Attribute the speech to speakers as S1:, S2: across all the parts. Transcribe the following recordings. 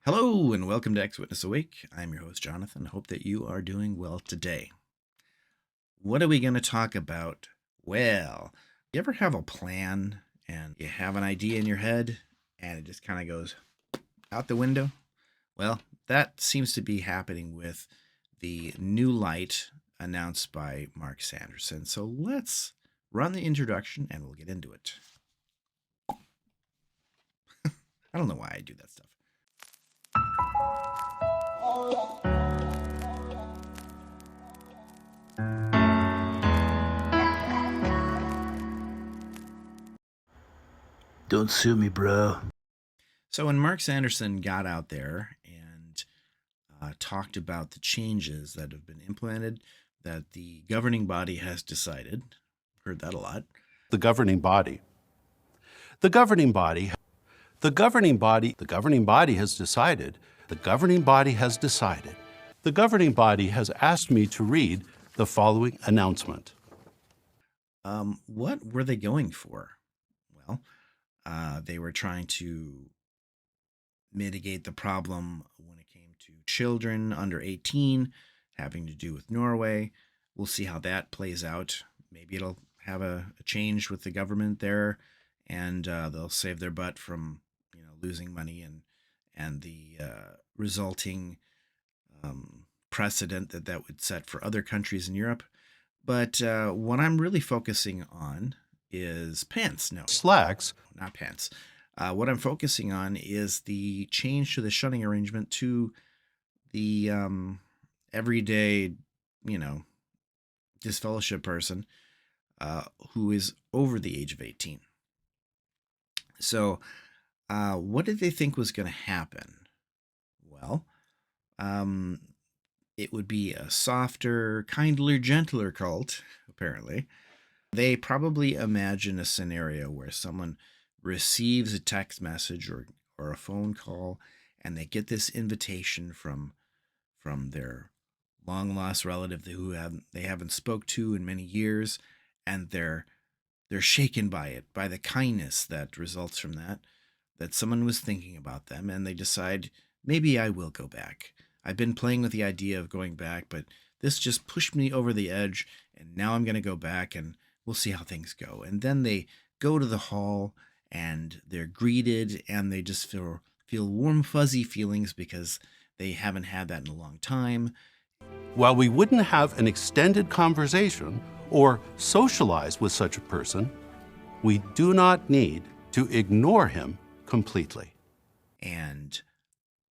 S1: Hello and welcome to Ex Witness Awake. I'm your host, Jonathan. Hope that you are doing well today. What are we going to talk about? Well, you ever have a plan and you have an idea in your head and it just kind of goes out the window? Well, that seems to be happening with the new light announced by Mark Sanderson. So let's run the introduction and we'll get into it. I don't know why I do that stuff.
S2: Don't sue me, bro.
S1: So when Mark Sanderson got out there and talked about the changes that have been implemented, that the governing body has decided, heard that a lot.
S3: The governing body. The governing body. The governing body. The governing body has decided. The governing body has decided. The governing body has asked me to read the following announcement.
S1: What were they going for? Well, they were trying to mitigate the problem when it came to children under 18 having to do with Norway. We'll see how that plays out. Maybe it'll have a change with the government there, and they'll save their butt from losing money and the resulting precedent that would set for other countries in Europe. But what I'm really focusing on is pants. No,
S3: Slacks.
S1: not pants. What I'm focusing on is the change to the shunning arrangement to the everyday, disfellowship person who is over the age of 18. So, what did they think was going to happen? Well, it would be a softer, kindler, gentler cult, apparently. They probably imagine a scenario where someone receives a text message or a phone call and they get this invitation from their long lost relative who they haven't spoke to in many years, and they're shaken by it, by the kindness that results from that someone was thinking about them, and they decide, maybe I will go back. I've been playing with the idea of going back, but this just pushed me over the edge, and now I'm going to go back and we'll see how things go. And then they go to the hall and they're greeted and they just feel warm, fuzzy feelings because they haven't had that in a long time.
S3: While we wouldn't have an extended conversation or socialize with such a person, we do not need to ignore him completely.
S1: And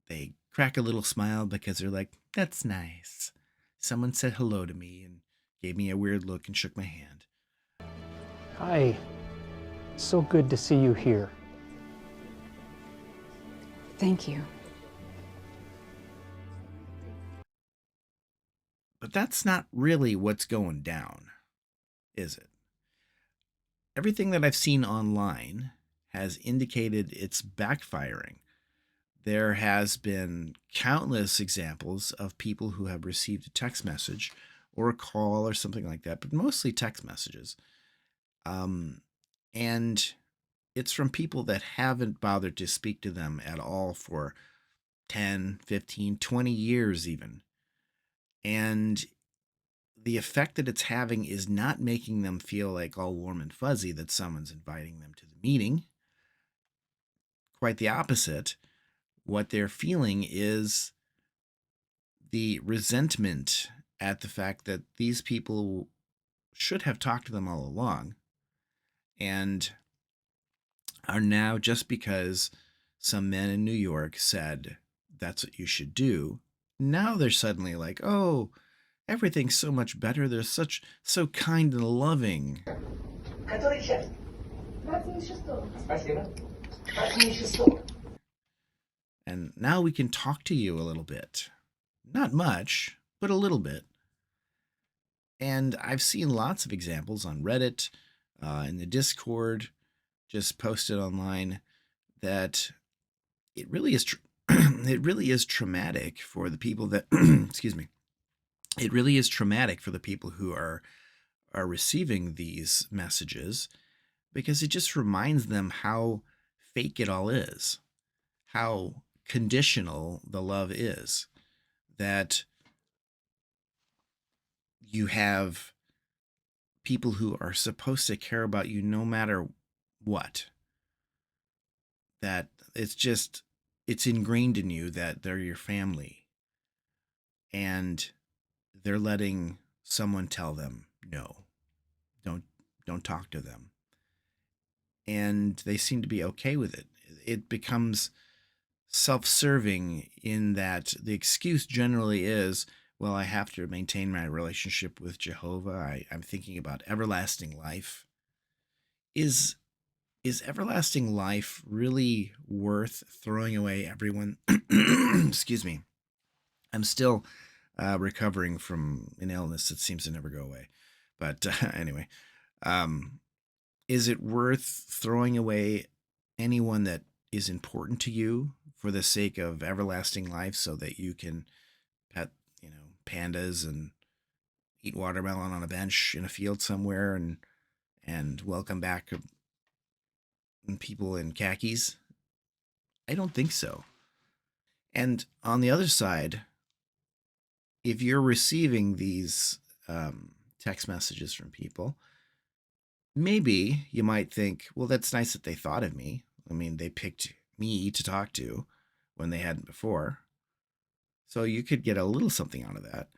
S1: they crack a little smile because they're like, that's nice. Someone said hello to me and gave me a weird look and shook my hand.
S4: Hi. So good to see you here.
S5: Thank you.
S1: But that's not really what's going down, is it? Everything that I've seen online has indicated it's backfiring. There has been countless examples of people who have received a text message or a call or something like that, but mostly text messages. And it's from people that haven't bothered to speak to them at all for 10, 15, 20 years even. And the effect that it's having is not making them feel like all warm and fuzzy that someone's inviting them to the meeting. Quite the opposite. What they're feeling is the resentment at the fact that these people should have talked to them all along and are now, just because some men in New York said that's what you should do, now they're suddenly like, oh, everything's so much better. They're so kind and loving. And now we can talk to you a little bit. Not much, but a little bit. And I've seen lots of examples on Reddit, in the Discord, just posted online, that it really is it really is traumatic for the people that excuse me. It really is traumatic for the people who are receiving these messages, because it just reminds them how fake it all is, how conditional the love is. That you have people who are supposed to care about you no matter what. That it's ingrained in you that they're your family, and they're letting someone tell them no, don't don't talk to them, and they seem to be okay with it. It becomes self-serving in that the excuse generally is, well, I have to maintain my relationship with Jehovah. I'm thinking about everlasting life. Is everlasting life really worth throwing away everyone? Excuse me. I'm still recovering from an illness that seems to never go away. But anyway, um, is it worth throwing away anyone that is important to you for the sake of everlasting life so that you can pet, pandas and eat watermelon on a bench in a field somewhere and welcome back people in khakis? I don't think so. And on the other side, if you're receiving these text messages from people, maybe you might think, well, that's nice that they thought of me. I mean, they picked me to talk to when they hadn't before. So you could get a little something out of that.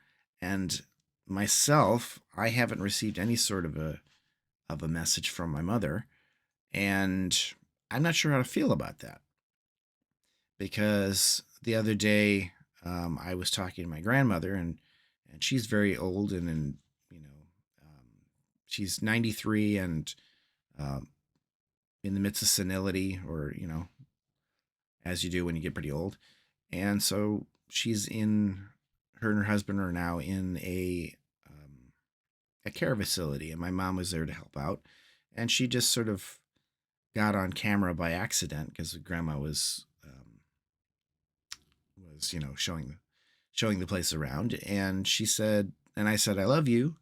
S1: And myself, I haven't received any sort of a message from my mother, and I'm not sure how to feel about that, because the other day I was talking to my grandmother, and she's very old, and she's 93 and um, in the midst of senility, or as you do when you get pretty old. And so she's in her and her husband are now in a care facility, and my mom was there to help out, and she just sort of got on camera by accident because grandma was showing the place around, and she said, and I said, I love you.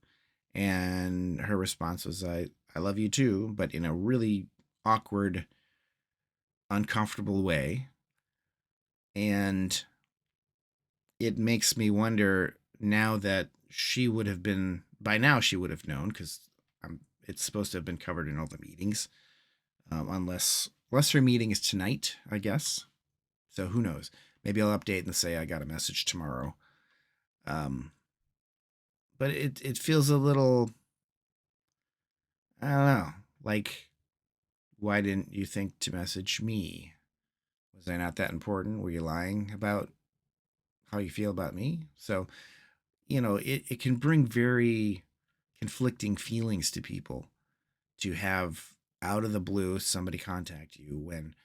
S1: And her response was, I love you too, but in a really awkward, uncomfortable way. And it makes me wonder now that by now she would have known, because it's supposed to have been covered in all the meetings, unless her meeting is tonight, I guess. So who knows? Maybe I'll update and say I got a message tomorrow. But it feels a little, I don't know, like, why didn't you think to message me? Was I not that important? Were you lying about how you feel about me? So, it can bring very conflicting feelings to people to have out of the blue somebody contact you when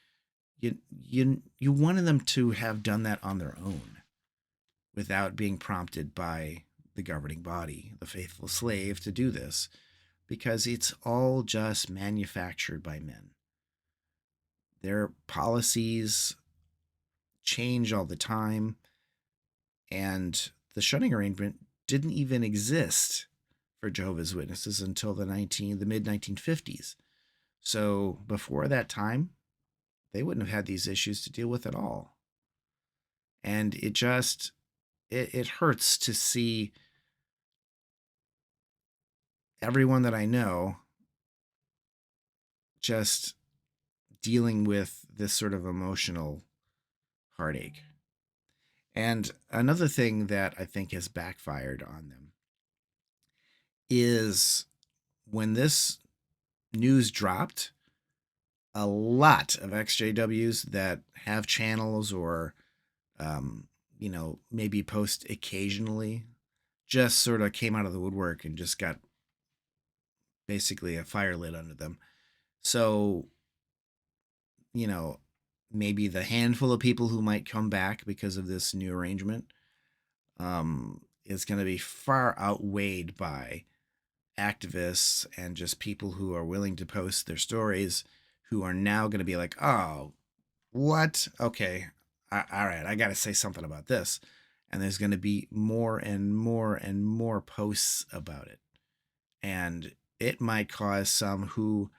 S1: you wanted them to have done that on their own without being prompted by the governing body, the faithful slave, to do this, because it's all just manufactured by men. Their policies change all the time, and the shunning arrangement didn't even exist for Jehovah's Witnesses until the mid 1950s. So before that time, they wouldn't have had these issues to deal with at all. And it hurts to see everyone that I know just dealing with this sort of emotional heartache. And another thing that I think has backfired on them is when this news dropped, a lot of XJWs that have channels or, maybe post occasionally, just sort of came out of the woodwork and just got basically a fire lit under them. So, maybe the handful of people who might come back because of this new arrangement is going to be far outweighed by activists and just people who are willing to post their stories, who are now going to be like, oh, what? Okay. All right. I got to say something about this. And there's going to be more and more and more posts about it. And it might cause some who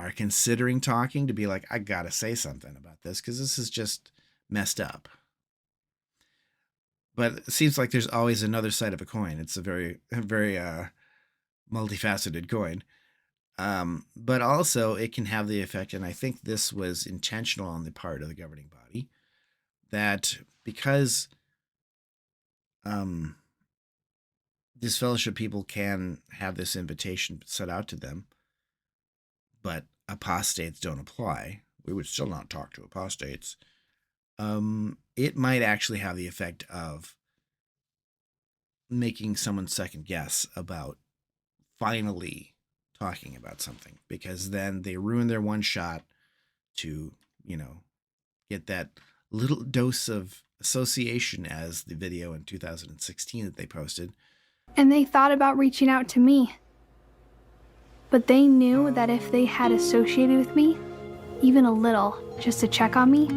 S1: are considering talking to be like, I gotta say something about this because this is just messed up. But it seems like there's always another side of a coin. It's a very, very multifaceted coin. But also, it can have the effect, and I think this was intentional on the part of the governing body, that because disfellowship people can have this invitation set out to them, but apostates don't apply. We would still not talk to apostates. It might actually have the effect of making someone second guess about finally talking about something, because then they ruin their one shot to, get that little dose of association, as the video in 2016 that they posted.
S2: And they thought about reaching out to me. But they knew that if they had associated with me, even a little, just to check on me,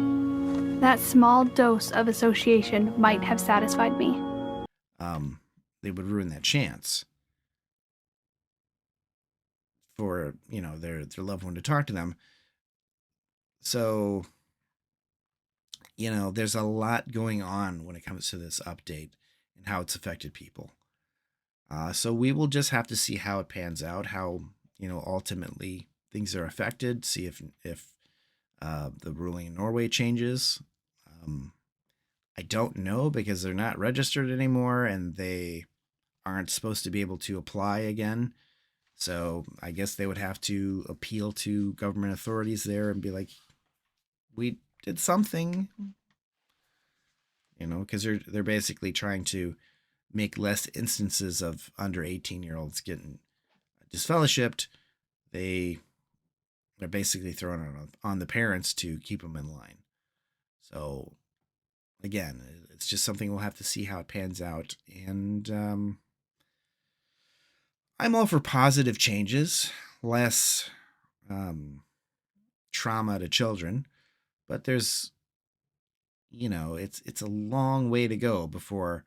S2: that small dose of association might have satisfied me.
S1: They would ruin that chance for, their loved one to talk to them. So, there's a lot going on when it comes to this update and how it's affected people. So we will just have to see how it pans out, how, ultimately things are affected, see if the ruling in Norway changes. I don't know, because they're not registered anymore and they aren't supposed to be able to apply again. So I guess they would have to appeal to government authorities there and be like, we did something, because they're basically trying to make less instances of under 18-year-olds getting disfellowshipped. They're basically throwing it on the parents to keep them in line. So again, it's just something we'll have to see how it pans out. And I'm all for positive changes, less trauma to children, but there's, it's a long way to go before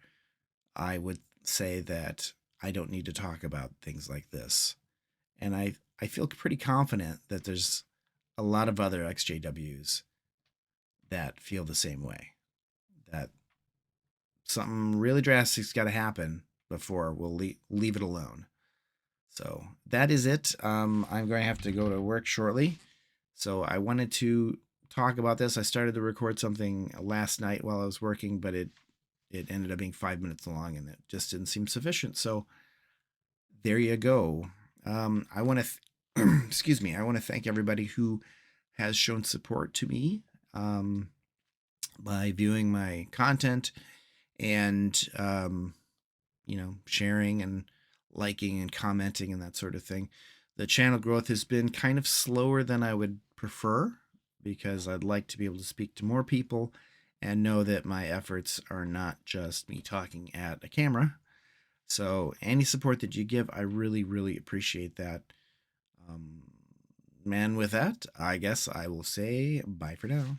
S1: I would say that I don't need to talk about things like this. And I feel pretty confident that there's a lot of other XJWs that feel the same way, that something really drastic's got to happen before we'll leave it alone. So that is it. I'm going to have to go to work shortly. So I wanted to talk about this. I started to record something last night while I was working, but it ended up being 5 minutes long and it just didn't seem sufficient. So there you go. I want to, excuse me. I want to thank everybody who has shown support to me by viewing my content and, sharing and liking and commenting and that sort of thing. The channel growth has been kind of slower than I would prefer, because I'd like to be able to speak to more people and know that my efforts are not just me talking at a camera. So any support that you give, I really, really appreciate that. And with that, I guess I will say bye for now.